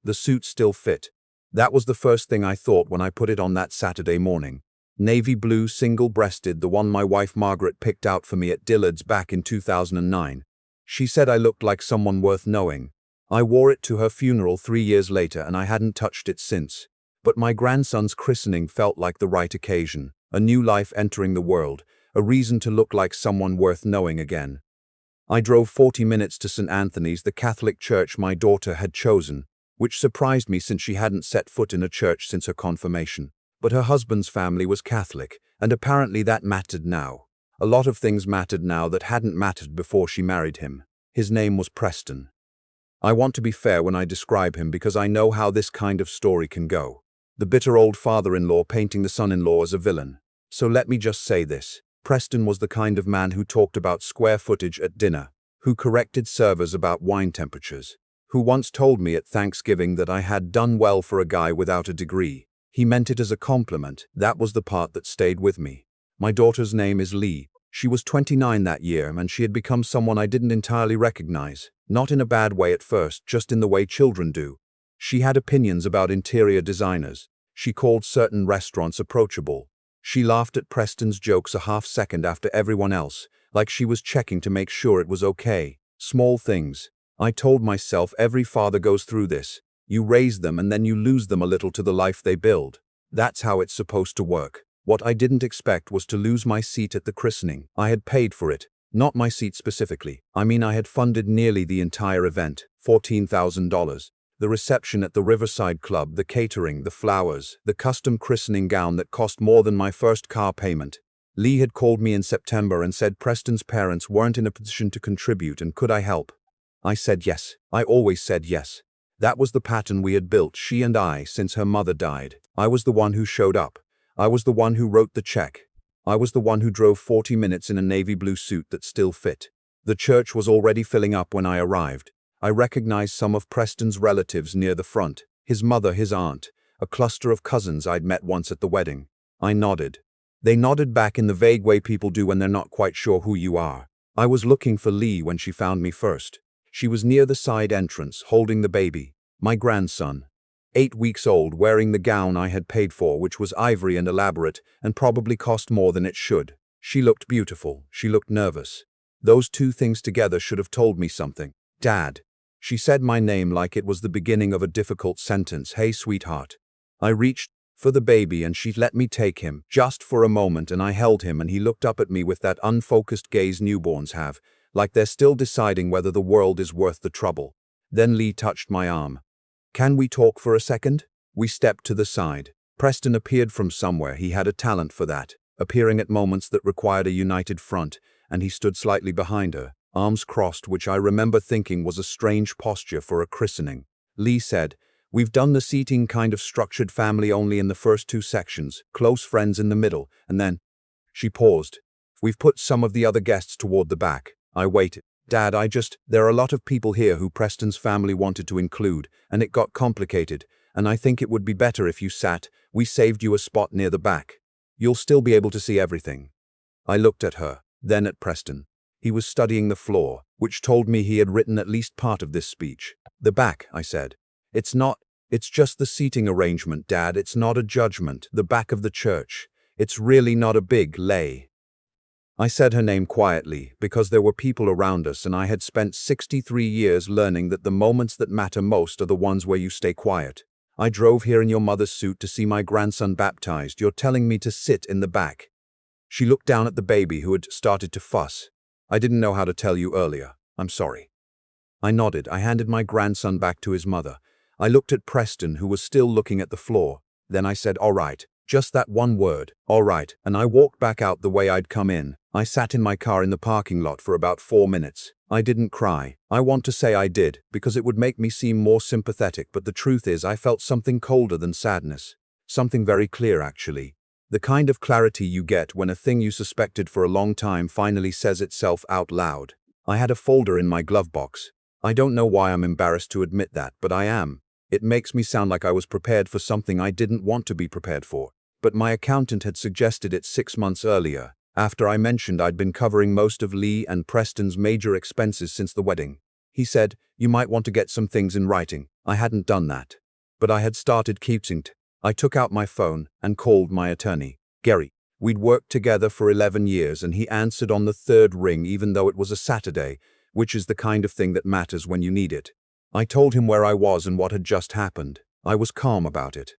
The suit still fit. That was the first thing I thought when I put it on that Saturday morning. Navy blue, single-breasted, the one my wife Margaret picked out for me at Dillard's back in 2009. She said I looked like someone worth knowing. I wore it to her funeral 3 years later and I hadn't touched it since. But my grandson's christening felt like the right occasion, a new life entering the world, a reason to look like someone worth knowing again. I drove 40 minutes to St. Anthony's, the Catholic church my daughter had chosen, which surprised me since she hadn't set foot in a church since her confirmation. But her husband's family was Catholic, and apparently that mattered now. A lot of things mattered now that hadn't mattered before she married him. His name was Preston. I want to be fair when I describe him because I know how this kind of story can go. The bitter old father-in-law painting the son-in-law as a villain. So let me just say this. Preston was the kind of man who talked about square footage at dinner, who corrected servers about wine temperatures, who once told me at Thanksgiving that I had done well for a guy without a degree. He meant it as a compliment. That was the part that stayed with me. My daughter's name is Lee. She was 29 that year, and she had become someone I didn't entirely recognize. Not in a bad way at first, just in the way children do. She had opinions about interior designers. She called certain restaurants approachable. She laughed at Preston's jokes a half second after everyone else, like she was checking to make sure it was okay. Small things. I told myself every father goes through this. You raise them and then you lose them a little to the life they build. That's how it's supposed to work. What I didn't expect was to lose my seat at the christening. I had paid for it. Not my seat specifically. I mean, I had funded nearly the entire event, $14,000. The reception at the Riverside Club, the catering, the flowers, the custom christening gown that cost more than my first car payment. Lee had called me in September and said Preston's parents weren't in a position to contribute and could I help? I said yes. I always said yes. That was the pattern we had built, she and I, since her mother died. I was the one who showed up. I was the one who wrote the check. I was the one who drove 40 minutes in a navy blue suit that still fit. The church was already filling up when I arrived. I recognized some of Preston's relatives near the front, his mother, his aunt, a cluster of cousins I'd met once at the wedding. I nodded. They nodded back in the vague way people do when they're not quite sure who you are. I was looking for Lee when she found me first. She was near the side entrance, holding the baby, my grandson, 8 weeks old, wearing the gown I had paid for, which was ivory and elaborate, and probably cost more than it should. She looked beautiful. She looked nervous. Those two things together should have told me something. Dad. She said my name like it was the beginning of a difficult sentence. Hey, sweetheart. I reached for the baby and she let me take him, just for a moment, and I held him and he looked up at me with that unfocused gaze newborns have, like they're still deciding whether the world is worth the trouble. Then Lee touched my arm. Can we talk for a second? We stepped to the side. Preston appeared from somewhere. He had a talent for that, appearing at moments that required a united front, and he stood slightly behind her, arms crossed, which I remember thinking was a strange posture for a christening. Lee said, "We've done the seating kind of structured family only in the first 2 sections, close friends in the middle, and then..." She paused. "We've put some of the other guests toward the back." I waited. Dad, there are a lot of people here who Preston's family wanted to include, and it got complicated, and I think it would be better if you sat. We saved you a spot near the back. You'll still be able to see everything." I looked at her, then at Preston. He was studying the floor, which told me he had written at least part of this speech. "The back," I said. It's just the seating arrangement, Dad. It's not a judgment. The back of the church. It's really not a big lay." I said her name quietly, because there were people around us and I had spent 63 years learning that the moments that matter most are the ones where you stay quiet. "I drove here in your mother's suit to see my grandson baptized. You're telling me to sit in the back." She looked down at the baby who had started to fuss. "I didn't know how to tell you earlier. I'm sorry." I nodded. I handed my grandson back to his mother. I looked at Preston, who was still looking at the floor. Then I said, "All right." Just that one word, "all right," and I walked back out the way I'd come in. I sat in my car in the parking lot for about 4 minutes. I didn't cry. I want to say I did, because it would make me seem more sympathetic, but the truth is I felt something colder than sadness. Something very clear, actually. The kind of clarity you get when a thing you suspected for a long time finally says itself out loud. I had a folder in my glove box. I don't know why I'm embarrassed to admit that, but I am. It makes me sound like I was prepared for something I didn't want to be prepared for. But my accountant had suggested it 6 months earlier, after I mentioned I'd been covering most of Lee and Preston's major expenses since the wedding. He said, "You might want to get some things in writing." I hadn't done that. But I had started keeping it. I took out my phone and called my attorney, Gary. We'd worked together for 11 years and he answered on the third ring even though it was a Saturday, which is the kind of thing that matters when you need it. I told him where I was and what had just happened. I was calm about it.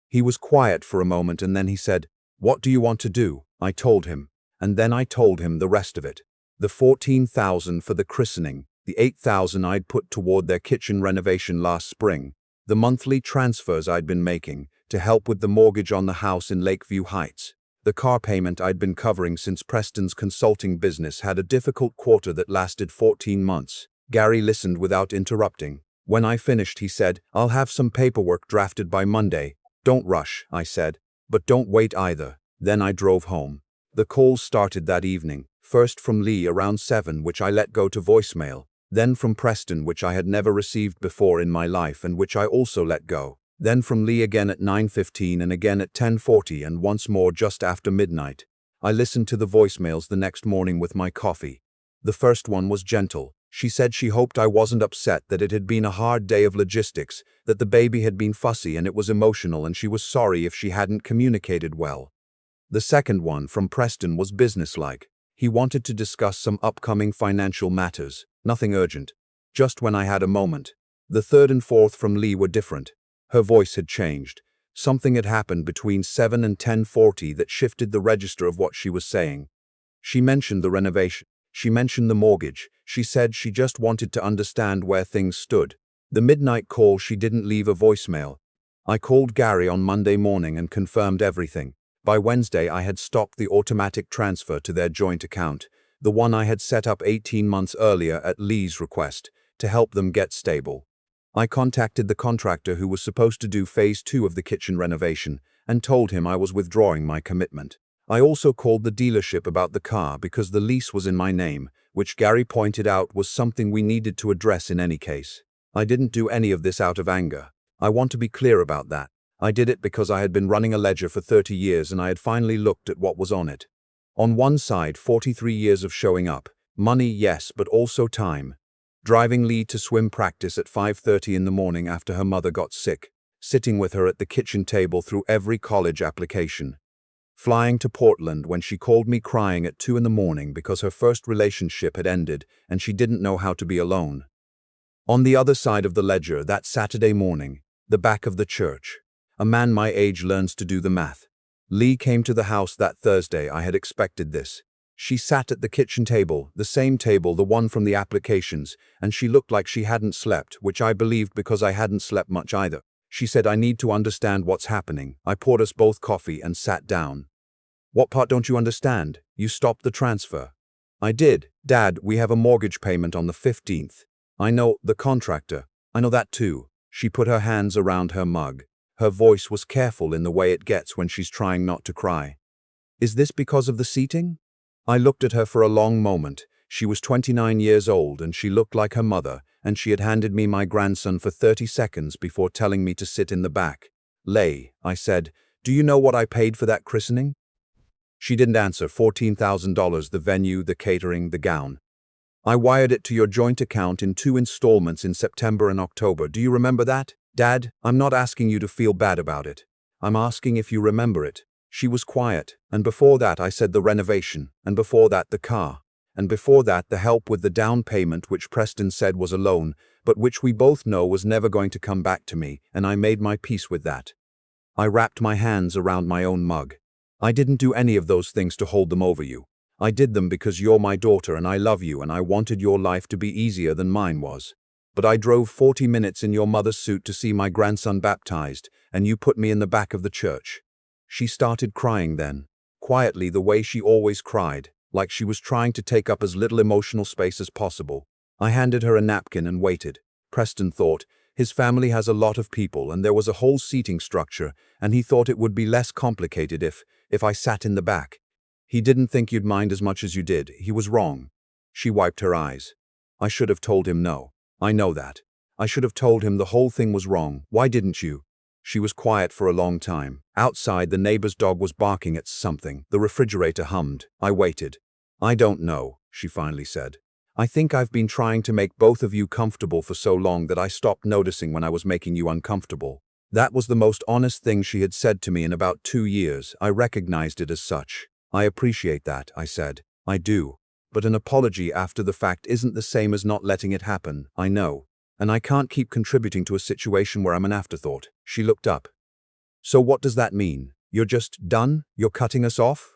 He was quiet for a moment and then he said, "What do you want to do?" I told him. And then I told him the rest of it. The $14,000 for the christening, the $8,000 I'd put toward their kitchen renovation last spring, the monthly transfers I'd been making to help with the mortgage on the house in Lakeview Heights, the car payment I'd been covering since Preston's consulting business had a difficult quarter that lasted 14 months. Gary listened without interrupting. When I finished, he said, "I'll have some paperwork drafted by Monday." "Don't rush," I said, "but don't wait either." Then I drove home. The calls started that evening, first from Lee around 7, which I let go to voicemail, then from Preston, which I had never received before in my life and which I also let go. Then from Lee again at 9:15 and again at 10:40 and once more just after midnight. I listened to the voicemails the next morning with my coffee. The first one was gentle. She said she hoped I wasn't upset, that it had been a hard day of logistics, that the baby had been fussy and it was emotional and she was sorry if she hadn't communicated well. The second one from Preston was businesslike. He wanted to discuss some upcoming financial matters, nothing urgent, just when I had a moment. The third and fourth from Lee were different. Her voice had changed. Something had happened between 7 and 10:40 that shifted the register of what she was saying. She mentioned the renovation. She mentioned the mortgage. She said she just wanted to understand where things stood. The midnight call, she didn't leave a voicemail. I called Gary on Monday morning and confirmed everything. By Wednesday, I had stopped the automatic transfer to their joint account, the one I had set up 18 months earlier at Lee's request, to help them get stable. I contacted the contractor who was supposed to do phase 2 of the kitchen renovation and told him I was withdrawing my commitment. I also called the dealership about the car because the lease was in my name, which Gary pointed out was something we needed to address in any case. I didn't do any of this out of anger. I want to be clear about that. I did it because I had been running a ledger for 30 years and I had finally looked at what was on it. On one side, 43 years of showing up. Money, yes, but also time. Driving Lee to swim practice at 5:30 in the morning after her mother got sick. Sitting with her at the kitchen table through every college application. Flying to Portland when she called me crying at 2 in the morning because her first relationship had ended and she didn't know how to be alone. On the other side of the ledger, that Saturday morning, the back of the church. A man my age learns to do the math. Lee came to the house that Thursday. I had expected this. She sat at the kitchen table, the same table, the one from the applications, and she looked like she hadn't slept, which I believed because I hadn't slept much either. She said, "I need to understand what's happening." I poured us both coffee and sat down. "What part don't you understand? You stopped the transfer." "I did. Dad, we have a mortgage payment on the 15th. I know, the contractor. I know that too." She put her hands around her mug. Her voice was careful in the way it gets when she's trying not to cry. "Is this because of the seating?" I looked at her for a long moment. She was 29 years old and she looked like her mother, and she had handed me my grandson for 30 seconds before telling me to sit in the back. "Lay," I said, "do you know what I paid for that christening?" She didn't answer. $14,000, the venue, the catering, the gown. "I wired it to your joint account in 2 installments in September and October. Do you remember that?" "Dad, I'm not asking you to feel bad about it. I'm asking if you remember it." She was quiet, and before that I said the renovation, and before that the car, and before that the help with the down payment, which Preston said was a loan, but which we both know was never going to come back to me, and I made my peace with that. I wrapped my hands around my own mug. "I didn't do any of those things to hold them over you. I did them because you're my daughter and I love you and I wanted your life to be easier than mine was. But I drove 40 minutes in your mother's suit to see my grandson baptized, and you put me in the back of the church." She started crying then, quietly, the way she always cried, like she was trying to take up as little emotional space as possible. I handed her a napkin and waited. Preston thought, his family has a lot of people and there was a whole seating structure, and he thought it would be less complicated if I sat in the back. "He didn't think you'd mind as much as you did. He was wrong." She wiped her eyes. "I should have told him no. I know that. I should have told him the whole thing was wrong. Why didn't you?" She was quiet for a long time. Outside, the neighbor's dog was barking at something. The refrigerator hummed. I waited. "I don't know," she finally said. I think I've been trying to make both of you comfortable for so long that I stopped noticing when I was making you uncomfortable. That was the most honest thing she had said to me in about 2 years. I recognized it as such. I appreciate that, I said. I do. But an apology after the fact isn't the same as not letting it happen, I know. And I can't keep contributing to a situation where I'm an afterthought. She looked up. So what does that mean? You're just done? You're cutting us off?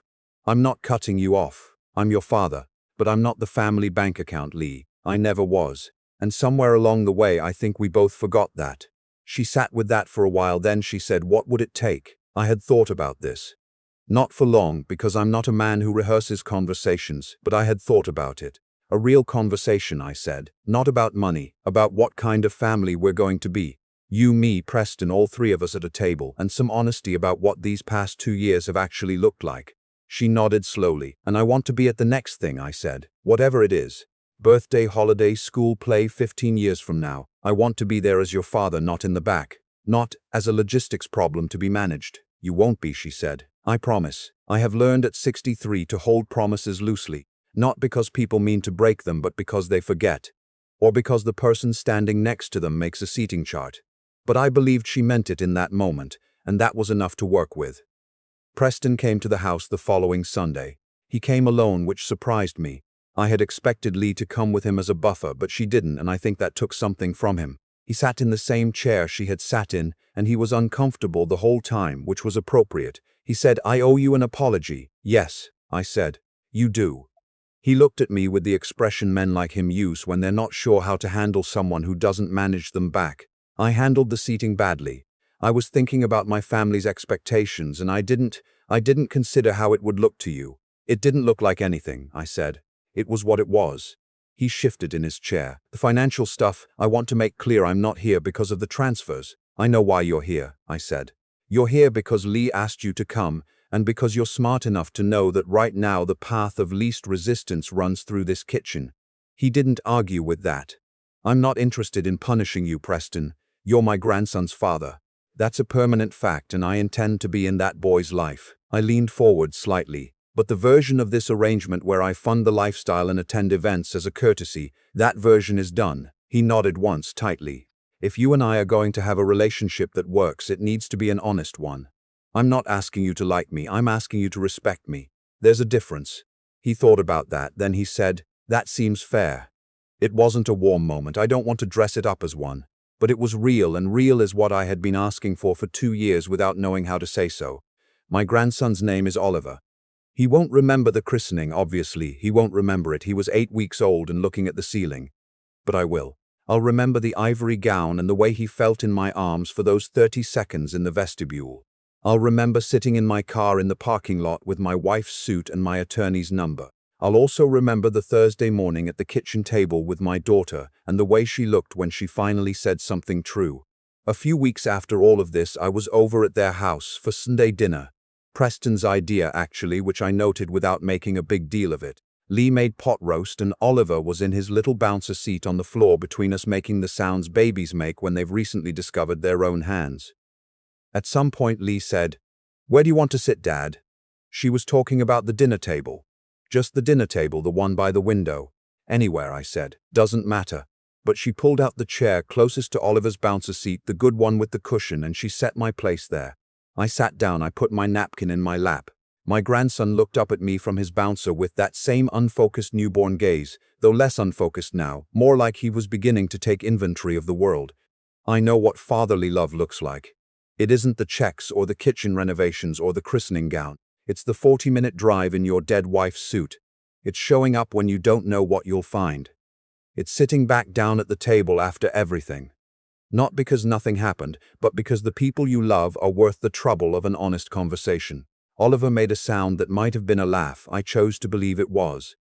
I'm not cutting you off. I'm your father. But I'm not the family bank account, Lee. I never was. And somewhere along the way I think we both forgot that. She sat with that for a while, then she said, what would it take? I had thought about this. Not for long, because I'm not a man who rehearses conversations, but I had thought about it. A real conversation, I said. Not about money, about what kind of family we're going to be. You, me, Preston, all three of us at a table, and some honesty about what these past 2 years have actually looked like. She nodded slowly. And I want to be at the next thing, I said. Whatever it is. Birthday, holiday, school, play, 15 years from now. I want to be there as your father, not in the back. Not as a logistics problem to be managed. You won't be, she said. I promise. I have learned at 63 to hold promises loosely. Not because people mean to break them, but because they forget. Or because the person standing next to them makes a seating chart. But I believed she meant it in that moment, and that was enough to work with. Preston came to the house the following Sunday. He came alone, which surprised me. I had expected Lee to come with him as a buffer, but she didn't, and I think that took something from him. He sat in the same chair she had sat in, and he was uncomfortable the whole time, which was appropriate. He said, I owe you an apology. Yes, I said. You do. He looked at me with the expression men like him use when they're not sure how to handle someone who doesn't manage them back. I handled the seating badly. I was thinking about my family's expectations, and I didn't consider how it would look to you. It didn't look like anything, I said. It was what it was. He shifted in his chair. The financial stuff, I want to make clear I'm not here because of the transfers. I know why you're here, I said. You're here because Lee asked you to come, and because you're smart enough to know that right now the path of least resistance runs through this kitchen. He didn't argue with that. I'm not interested in punishing you, Preston. You're my grandson's father. That's a permanent fact, and I intend to be in that boy's life. I leaned forward slightly. But the version of this arrangement where I fund the lifestyle and attend events as a courtesy, that version is done. He nodded once tightly. If you and I are going to have a relationship that works, it needs to be an honest one. I'm not asking you to like me, I'm asking you to respect me. There's a difference. He thought about that, then he said, that seems fair. It wasn't a warm moment, I don't want to dress it up as one. But it was real, and real is what I had been asking for 2 years without knowing how to say so. My grandson's name is Oliver. He won't remember the christening, obviously. He won't remember it. He was 8 weeks old and looking at the ceiling. But I will. I'll remember the ivory gown and the way he felt in my arms for those 30 seconds in the vestibule. I'll remember sitting in my car in the parking lot with my wife's suit and my attorney's number. I'll also remember the Thursday morning at the kitchen table with my daughter and the way she looked when she finally said something true. A few weeks after all of this, I was over at their house for Sunday dinner. Preston's idea, actually, which I noted without making a big deal of it. Lee made pot roast and Oliver was in his little bouncer seat on the floor between us, making the sounds babies make when they've recently discovered their own hands. At some point Lee said, "Where do you want to sit, Dad?" She was talking about the dinner table. Just the dinner table, the one by the window. Anywhere, I said. Doesn't matter. But she pulled out the chair closest to Oliver's bouncer seat, the good one with the cushion, and she set my place there. I sat down, I put my napkin in my lap. My grandson looked up at me from his bouncer with that same unfocused newborn gaze, though less unfocused now, more like he was beginning to take inventory of the world. I know what fatherly love looks like. It isn't the checks or the kitchen renovations or the christening gown. It's the 40-minute drive in your dead wife's suit. It's showing up when you don't know what you'll find. It's sitting back down at the table after everything. Not because nothing happened, but because the people you love are worth the trouble of an honest conversation. Oliver made a sound that might have been a laugh. I chose to believe it was.